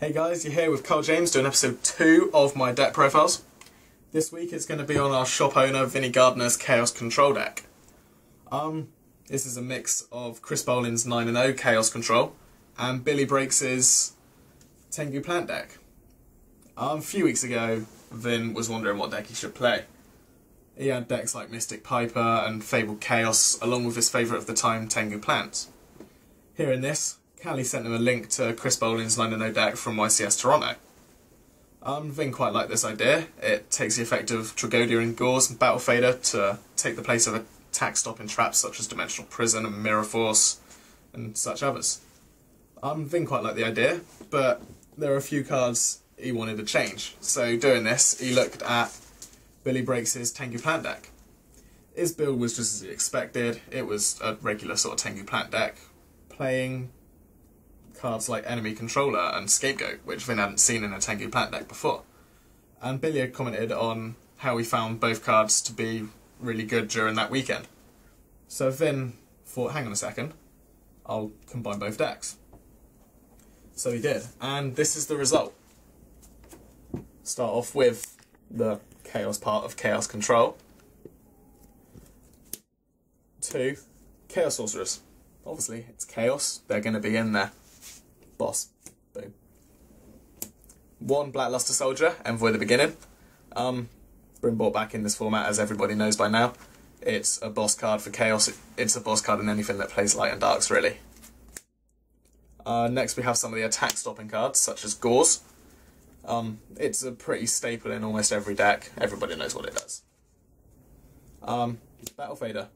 Hey guys, you're here with Karl James doing episode 2 of my deck profiles. This week it's going to be on our shop owner Vinnie Gardner's Chaos Control deck. This is a mix of Chris Bolin's 9-0 Chaos Control and Billy Breaks' Tengu Plant deck. A few weeks ago, Vin was wondering what deck he should play. He had decks like Mystic Piper and Fabled Chaos, along with his favourite of the time, Tengu Plant. Here in this, Callie sent him a link to Chris Bolin's 9-0 deck from YCS Toronto. Vin quite liked this idea. It takes the effect of Tragoedia and Gorz and Battle Fader to take the place of attack stopping traps such as Dimensional Prison and Mirror Force and such others. Vin quite liked the idea, but there are a few cards he wanted to change. So doing this, he looked at Billy Breaks' Tengu Plant deck. His build was just as he expected. It was a regular sort of Tengu Plant deck, playing cards like Enemy Controller and Scapegoat, which Vin hadn't seen in a Tengu Plant deck before. And Billy had commented on how he found both cards to be really good during that weekend. So Vin thought, hang on a second, I'll combine both decks. So he did, and this is the result. Start off with the Chaos part of Chaos Control. 2 Chaos Sorceress. Obviously, it's Chaos, they're going to be in there. Boss. Boom. 1 Blackluster Soldier, Envoy the beginning. Been brought back in this format, as everybody knows by now. It's a boss card for Chaos. It's a boss card in anything that plays Light and Darks, really. Next we have some of the attack stopping cards, such as Gorz. It's a pretty staple in almost every deck. Everybody knows what it does. Battle Fader.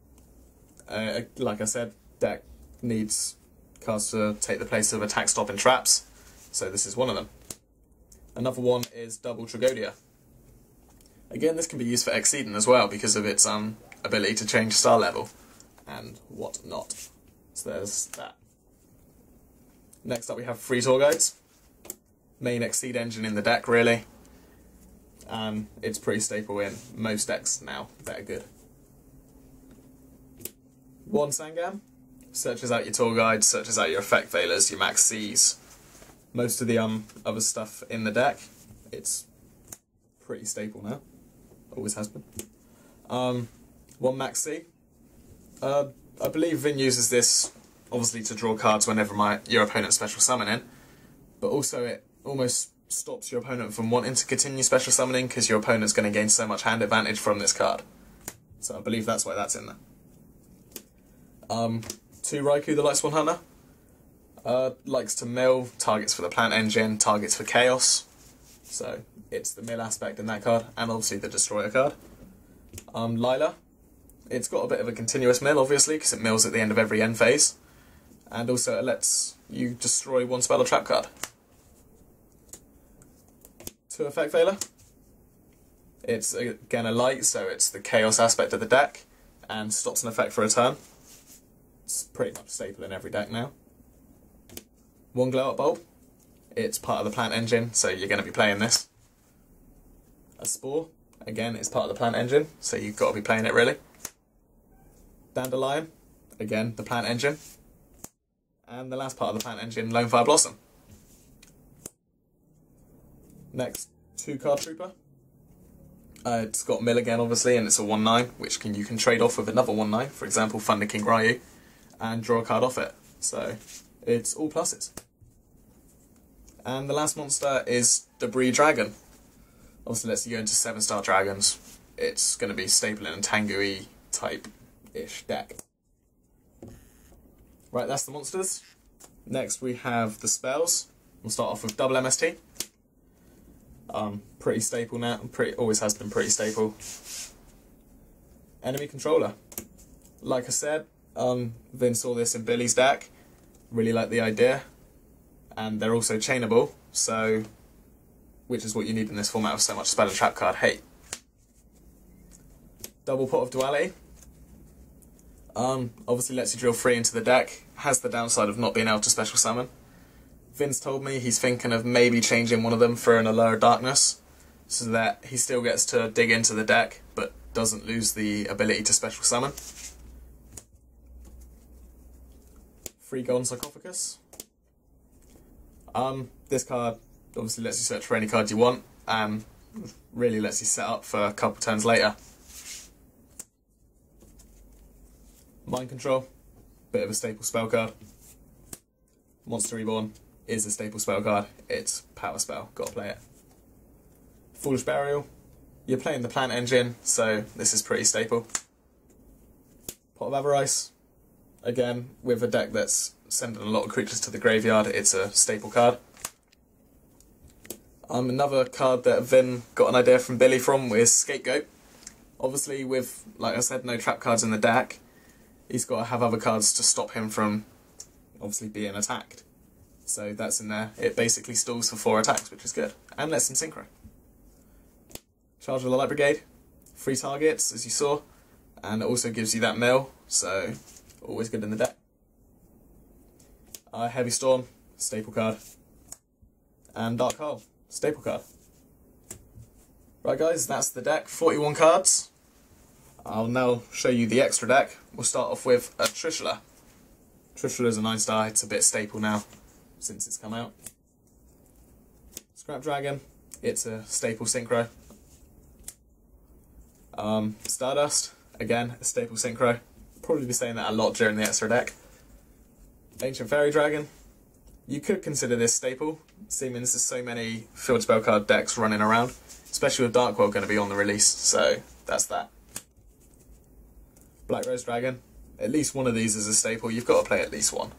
Like I said, deck needs cards to take the place of attack stopping traps, so this is one of them. Another one is Double Tragoedia. Again, this can be used for Exceeding as well because of its ability to change star level and whatnot. So there's that. Next up we have 3 Tour Guides. Main Exceed engine in the deck, really. It's pretty staple in most decks now that are good. 1 Sangan. Searches out your tour guides, searches out your effect veilers, your Maxx, most of the other stuff in the deck. It's pretty staple now. Always has been. 1 Maxx. I believe Vin uses this obviously to draw cards whenever your opponent special summoning, but also it almost stops your opponent from wanting to continue special summoning because your opponent's going to gain so much hand advantage from this card. So I believe that's why that's in there. 2 Ryko the Lightsworn Hunter. Likes to mill, targets for the plant engine, targets for chaos. So it's the mill aspect in that card, and obviously the destroyer card. Lyla. It's got a bit of a continuous mill, obviously, because it mills at the end of every end phase. And also it lets you destroy 1 spell or trap card. 2 Effect Veiler. It's again a light, so it's the chaos aspect of the deck, and stops an effect for a turn. It's pretty much staple in every deck now. 1 Glow Up Bulb. It's part of the plant engine, so you're going to be playing this. A Spore. Again, it's part of the plant engine, so you've got to be playing it really. Dandylion. Again, the plant engine. And the last part of the plant engine, Lonefire Blossom. Next, 2 Card Trooper. It's got mill again, obviously, and it's a 1/9, which you can trade off with another 1/9, for example, Thunder King Ryu, and draw a card off it. So it's all pluses. And the last monster is Armory Dragon. Obviously lets you go into 7-star dragons. It's going to be staple in a Tengu-y type-ish deck. Right, that's the monsters. Next we have the spells. We'll start off with double MST. Pretty staple now, always has been pretty staple. Enemy Controller. Like I said, Vin saw this in Billy's deck, really liked the idea, and they're also chainable, so which is what you need in this format of so much spell and trap card hate. Double Pot of Duality. Obviously lets you drill 3 into the deck, has the downside of not being able to special summon. Vince told me he's thinking of maybe changing one of them for an Allure of Darkness, so that he still gets to dig into the deck, but doesn't lose the ability to special summon. 3 Golden Sarcophgus. This card Obviously lets you search for any card you want, and really lets you set up for a couple turns later. Mind Control, bit of a staple spell card. Monster Reborn is a staple spell card. It's power spell, gotta play it. Foolish Burial, you're playing the plant engine, so this is pretty staple. Pot of Avarice, again, with a deck that's sending a lot of creatures to the graveyard, it's a staple card. Another card that Vin got an idea from Billy from is Scapegoat. Obviously with, like I said, no trap cards in the deck, he's got to have other cards to stop him from obviously being attacked. So that's in there. It basically stalls for 4 attacks, which is good. And lets him synchro. Charge of the Light Brigade, 3 targets, as you saw. And it also gives you that mill, so always good in the deck. Heavy Storm, staple card. And Dark Hole, staple card. Right guys, that's the deck, 41 cards. I'll now show you the extra deck. We'll start off with a Trishula. Trishula's a 9-star, it's a bit staple now, since it's come out. Scrap Dragon, it's a staple synchro. Stardust, again, a staple synchro. Probably be saying that a lot during the extra deck. Ancient Fairy Dragon, you could consider this staple, seeing there's so many field spell card decks running around, especially with Dark World going to be on the release, so that's that. Black Rose Dragon, at least one of these is a staple, you've got to play at least one.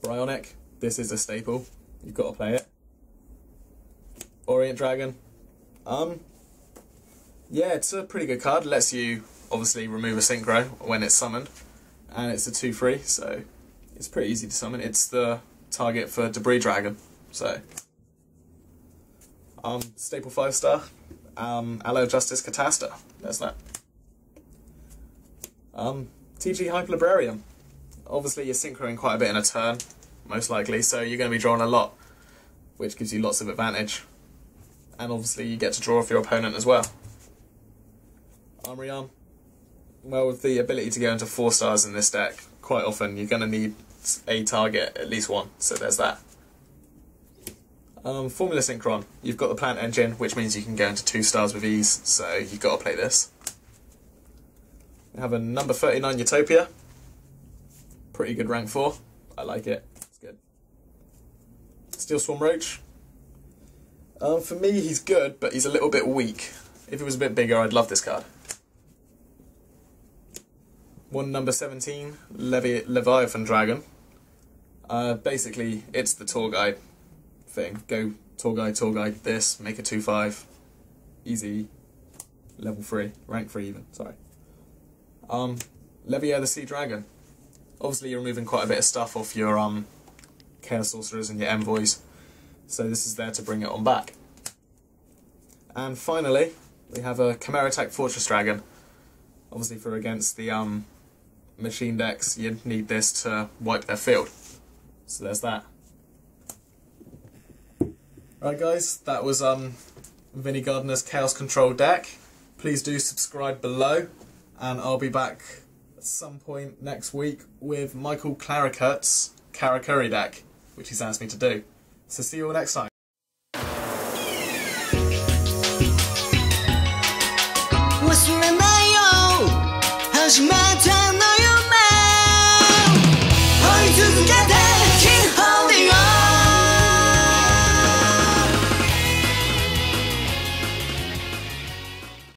Brionac, this is a staple, you've got to play it. Orient Dragon, yeah, it's a pretty good card, lets you obviously remove a synchro when it's summoned, and it's a 2/3, so it's pretty easy to summon. It's the target for Debris Dragon, so staple 5-star, Allo Justice Catasta, there's that. TG Hyper Librarian, obviously you're synchroing quite a bit in a turn, most likely, so you're going to be drawing a lot, which gives you lots of advantage, and obviously you get to draw off your opponent as well. Armory Arm, well, with the ability to go into 4 stars in this deck, quite often you're going to need a target, at least one, so there's that. Formula Synchron, you've got the plant engine, which means you can go into 2 stars with ease, so you've got to play this. We have a number 39 Utopia, pretty good rank 4, I like it, it's good. Steel Swarm Roach, for me he's good, but he's a little bit weak. If he was a bit bigger, I'd love this card. One number 17, Leviathan Dragon. Basically, it's the tour guide thing. Go tour guide this, make a 2/5, easy, level 3, rank 3 even, sorry. Leviathan the Sea Dragon. Obviously you're removing quite a bit of stuff off your Chaos Sorcerers and your Envoys, so this is there to bring it on back. And finally, we have a Chimera Attack Fortress Dragon. Obviously for against the machine decks, you'd need this to wipe their field. So there's that. Right guys, that was Vinny Gardner's Chaos Control deck. Please do subscribe below, and I'll be back at some point next week with Michael Claricut's Karakuri deck, which he's asked me to do. So see you all next time.